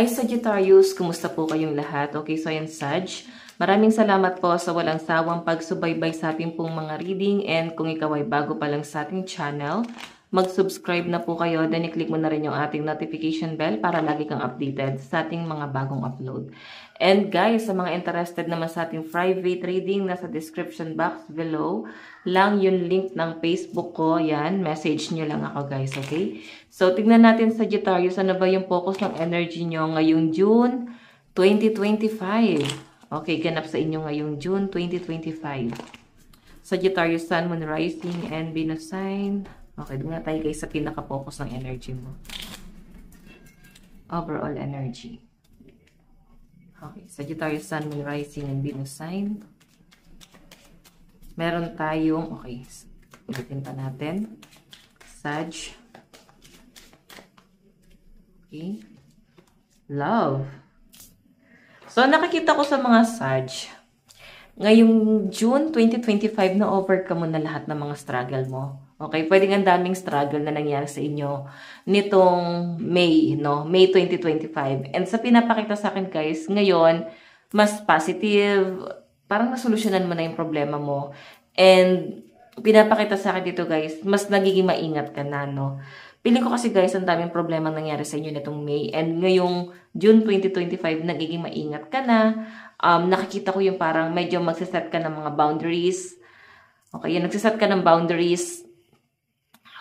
Hi Sagittarius, kumusta po kayong lahat? Okay, so ayan Sag. Maraming salamat po sa walang sawang pagsubaybay sa ating pong mga reading, and kung ikaw ay bago pa lang sa ating channel, mag-subscribe na po kayo, then i-click mo na rin yung ating notification bell para lagi kang updated sa ating mga bagong upload. And guys, sa mga interested naman sa ating private reading, nasa description box below lang yung link ng Facebook ko. Yan, message nyo lang ako guys, okay? So, tignan natin Sagittarius, ano ba yung focus ng energy nyo ngayong June 2025? Okay, ganap sa inyo ngayong June 2025. Sagittarius, Sun, Moon, Rising, and Venus sign. Okay, doon na tayo guys sa pinaka-focus ng energy mo. Overall energy. Okay, Sagittarius, Sun, Moon, Rising, and Venus sign. Meron tayong, okay, ulitin pa natin. Sag. Okay. Love. So, nakikita ko sa mga Sag, ngayong June 2025 na overcome mo na lahat ng mga struggle mo. Okay, pwedeng ang daming struggle na nangyari sa inyo nitong May, no? May 2025. And sa pinapakita sa akin guys, ngayon, mas positive, parang nasolusyonan mo na yung problema mo. And pinapakita sa akin dito guys, mas nagiging maingat ka na, no? Piling ko kasi guys, ang daming problema nangyari sa inyo nitong May. And ngayong June 2025, nagiging maingat ka na. Nakikita ko yung parang medyo magsiset ka ng mga boundaries. Okay, yung nagsiset ka ng boundaries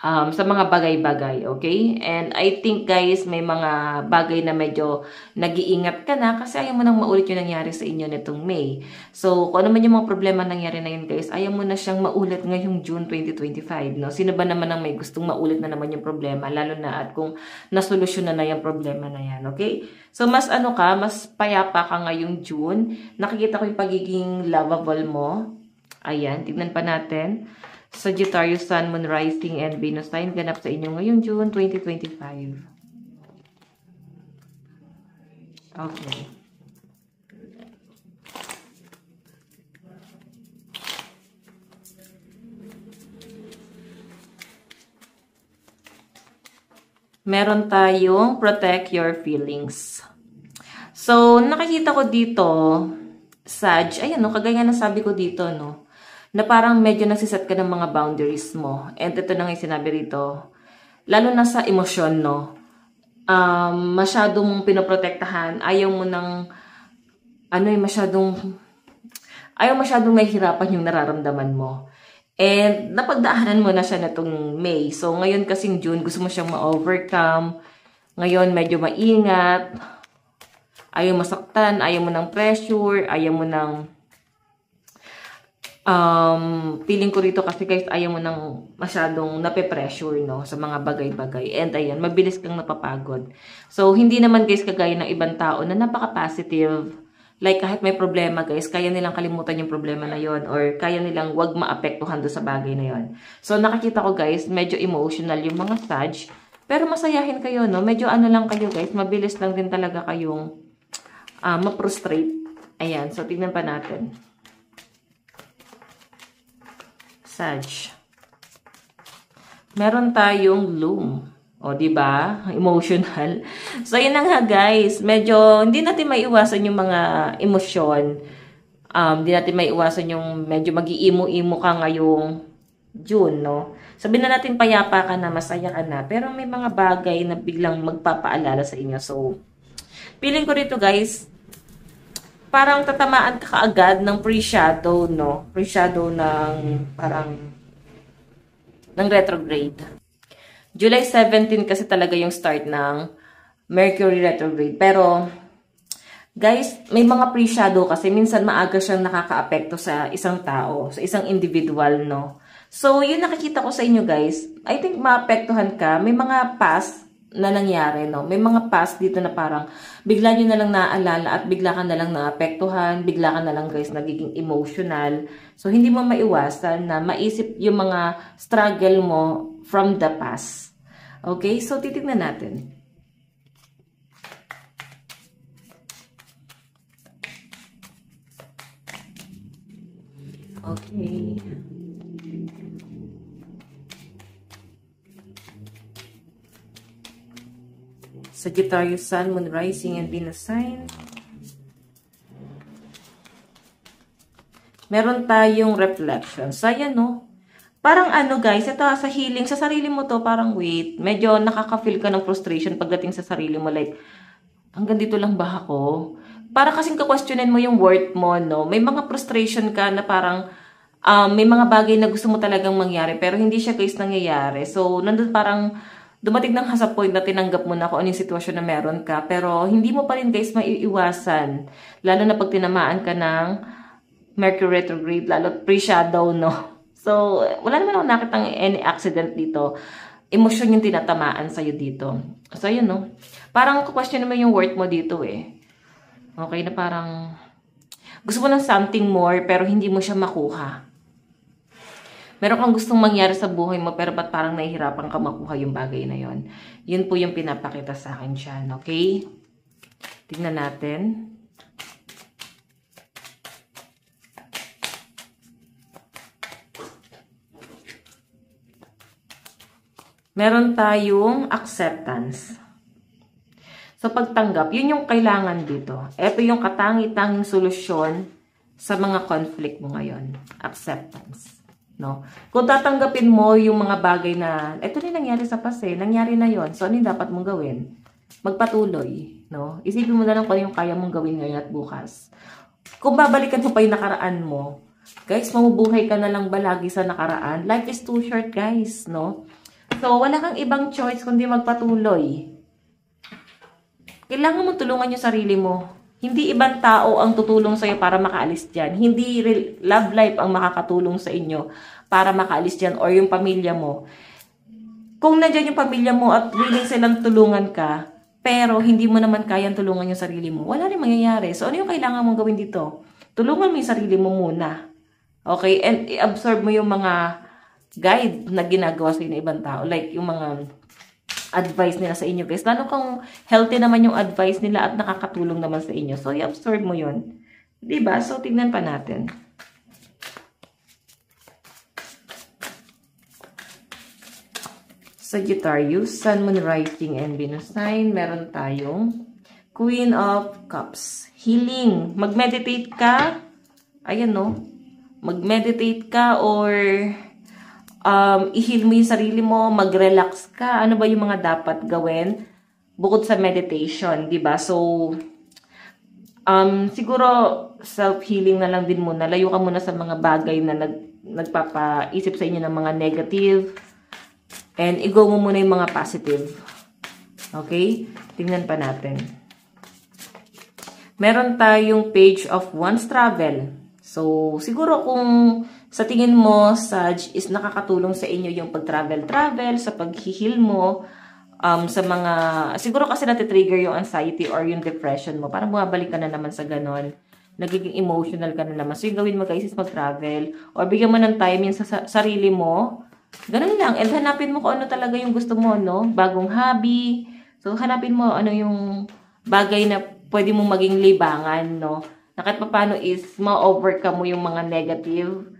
sa mga bagay-bagay, okay? And I think guys, may mga bagay na medyo nag-iingat ka na kasi ayaw mo nang maulit yung nangyari sa inyo nitong May. So, kung ano man yung mga problema nangyari na yun guys, ayaw mo na siyang maulit ngayong June 2025, no? Sino ba naman ang may gustong maulit na naman yung problema, lalo na at kung nasolusyonan na yung problema na yan, okay? So, mas ano ka, mas payapa ka ngayong June. Nakikita ko yung pagiging lovable mo. Ayan, tignan pa natin. Sagittarius, Sun, Moon, Rising, and Venus sign ganap sa inyo ngayong June 2025. Okay. Meron tayong protect your feelings. So, nakikita ko dito, Sag, ayan no, kagaya na sabi ko dito, no, na parang medyo nagsiset ka ng mga boundaries mo. And ito na nga yung sinabi rito. Lalo na sa emosyon, no? Masyadong pinoprotektahan. Ayaw mo ng, ayaw masyadong nahihirapan yung nararamdaman mo. And napagdaanan mo na siya na itong May. So, ngayon kasing June, gusto mo siyang ma-overcome. Ngayon, medyo maingat. Ayaw masaktan, ayaw mo ng pressure, ayaw mo ng feeling ko rito kasi guys, ayaw mo nang masyadong nape-pressure, no, sa mga bagay-bagay. And ayan, mabilis kang napapagod. So, hindi naman guys kagaya ng ibang tao na napaka-positive. Like, kahit may problema guys, kaya nilang kalimutan yung problema na yon, or kaya nilang wag maapektuhan doon sa bagay na yon. So, nakikita ko guys, medyo emotional yung mga Sag. Pero masayahin kayo, no? Medyo ano lang kayo guys, mabilis lang din talaga kayong ma-frustrate. Ayan, so tignan pa natin. Sag. Meron tayong loom. O, diba? Emotional. So, yun na nga, guys. Medyo, hindi natin maiwasan yung mga emosyon. Hindi natin maiwasan yung medyo mag-iimo-imo ka ngayong June, no? Sabihin na natin payapa ka na, masaya ka na. Pero may mga bagay na biglang magpapaalala sa inyo. So, feeling ko rito, guys, parang tatamaan ka kaagad ng pre-shadow, no? Pre-shadow ng parang ng retrograde. July 17 kasi talaga yung start ng Mercury retrograde. Pero, guys, may mga pre-shadow kasi minsan maaga siyang nakaka-apekto sa isang tao, sa isang individual, no? So, yun nakikita ko sa inyo, guys. I think maapektuhan ka. May mga past na nangyari, no? May mga past dito na parang bigla nyo na lang naaalala at bigla ka na lang naapektuhan, bigla ka na lang guys nagiging emotional. So, hindi mo maiwasan na maisip yung mga struggle mo from the past. Okay? So, titignan natin. Okay. Sagittarius, Sun, Moon, Rising, and Venus sign. Meron tayong reflection. So, ayan, no? Parang ano, guys, ito sa healing, sa sarili mo to, parang wait, medyo nakaka-feel ka ng frustration pagdating sa sarili mo. Like, hanggang dito lang ba ako? Para kasing ka-questionin mo yung worth mo, no? May mga frustration ka na parang, may mga bagay na gusto mo talagang mangyari, pero hindi siya guys nangyayari. So, nandun parang, dumating na sa point na tinanggap mo na kung anong sitwasyon na meron ka, pero hindi mo pa rin guys maiiwasan. Lalo na pag tinamaan ka ng Mercury retrograde, lalo pre-shadow, no? So, wala naman ako nakitang any accident dito. Emosyon yung tinatamaan sa'yo dito. So, yun, no? Parang question naman yung worth mo dito, eh. Okay, na parang gusto mo ng something more, pero hindi mo siya makuha. Meron kang gustong mangyari sa buhay mo, pero ba't parang nahihirapan ka makuha yung bagay na yon? Yun po yung pinapakita sa akin dyan, okay? Tingnan natin. Meron tayong acceptance. So, pagtanggap, yun yung kailangan dito. Ito yung katangi-tanging solusyon sa mga conflict mo ngayon. Acceptance. No? Kung tatanggapin mo yung mga bagay na, ito na nangyari sa past, nangyari na yon. So, ano yung dapat mong gawin? Magpatuloy. No? Isipin mo na lang kung ano yung kaya mong gawin ngayon at bukas. Kung babalikan mo pa yung nakaraan mo, guys, mamubuhay ka na lang ba lagi sa nakaraan? Life is too short, guys. No? So, wala kang ibang choice kundi magpatuloy. Kailangan mong tulungan yung sarili mo. Hindi ibang tao ang tutulong sa'yo para makaalis dyan. Hindi love life ang makakatulong sa inyo para makaalis dyan or yung pamilya mo. Kung nandyan yung pamilya mo at willing silang tulungan ka, pero hindi mo naman kayang tulungan yung sarili mo, wala rin mangyayari. So, ano yung kailangan mong gawin dito? Tulungan mo yung sarili mo muna. Okay? And i-absorb mo yung mga guide na ginagawa sa inyo ibang tao. Like, yung mga advice nila sa inyo, guys. Lalo kung healthy naman yung advice nila at nakakatulong naman sa inyo. So, i-absorb mo yun. Diba? So, tingnan pa natin. Sagittarius, Sun, Moon, Rising, and Venus sign. Meron tayong Queen of Cups. Healing. Mag-meditate ka. Ayan, no? Mag-meditate ka or i-heal mo yung sarili mo, mag-relax ka. Ano ba yung mga dapat gawin bukod sa meditation, di ba? So, siguro self-healing na lang din muna. Layo ka muna sa mga bagay na nagpapaisip sa inyo ng mga negative. And i-go mo muna yung mga positive. Okay? Tingnan pa natin. Meron tayong Page of Wands, Travel. So, siguro kung sa tingin mo, Sag, is nakakatulong sa inyo yung pag-travel sa pag-heal mo, sa mga, siguro kasi natitrigger yung anxiety or yung depression mo. Parang bumabalik ka na naman sa ganon. Nagiging emotional ka na naman. So, yung gawin mo guys is mag-travel. Or bigyan mo ng time yun sa sarili mo. Ganun lang. And hanapin mo kung ano talaga yung gusto mo, no? Bagong hobby. So, hanapin mo ano yung bagay na pwede mong maging libangan, no? Na kahit paano is ma-overcome mo yung mga negative.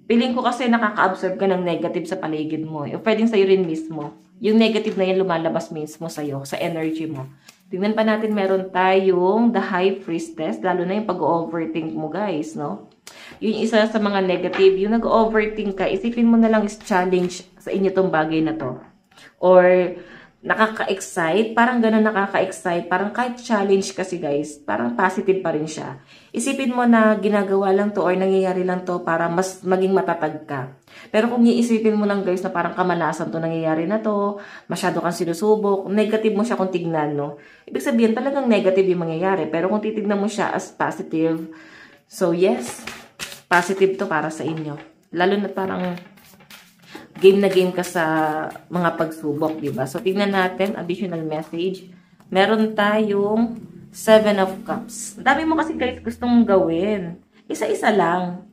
Feeling ko kasi nakaka-absorb ka ng negative sa paligid mo. Pwedeng sa'yo rin mismo. Yung negative na yan lumalabas mismo sa'yo, sa energy mo. Tingnan pa natin, meron tayong The High Priestess. Lalo na yung pag-overthink mo, guys, no? Yung isa sa mga negative, yung nag-overthink ka, isipin mo na lang is challenge sa inyo tong bagay na to. Or nakaka-excite, parang gano'n nakaka-excite, parang kahit challenge kasi guys, parang positive pa rin siya. Isipin mo na ginagawa lang to or nangyayari lang to para mas maging matatag ka. Pero kung iisipin mo lang guys na parang kamalasan to nangyayari na to, masyado kang sinusubok, negative mo siya kung tignan, no? Ibig sabihin talagang negative yung mangyayari, pero kung titignan mo siya as positive, so yes, positive to para sa inyo. Lalo na parang game na game ka sa mga pagsubok, diba? So, tignan natin, additional message. Meron tayong 7 of Cups. Dami mo kasi guys gustong gawin. Isa-isa lang.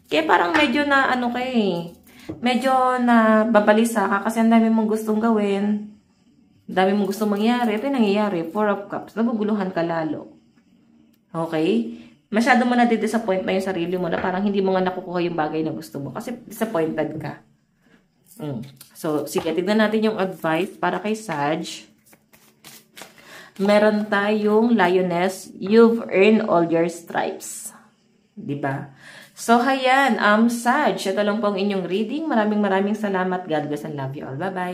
Kaya parang medyo na, ano kayo medyo na babalisa ka kasi ang dami mong gustong gawin. Dami mong gustong mangyari. Ito yung nangyayari. 4 of Cups. Naguguluhan ka lalo. Okay? Masyado mo na disappoint na yung sarili mo na parang hindi mo nga nakukuha yung bagay na gusto mo kasi disappointed ka. So, sige, tignan natin yung advice para kay Sag. Meron tayong Lioness, you've earned all your stripes. Diba? So, hayan, Sag, ito lang po ang inyong reading. Maraming salamat. God bless and love you all. Bye-bye.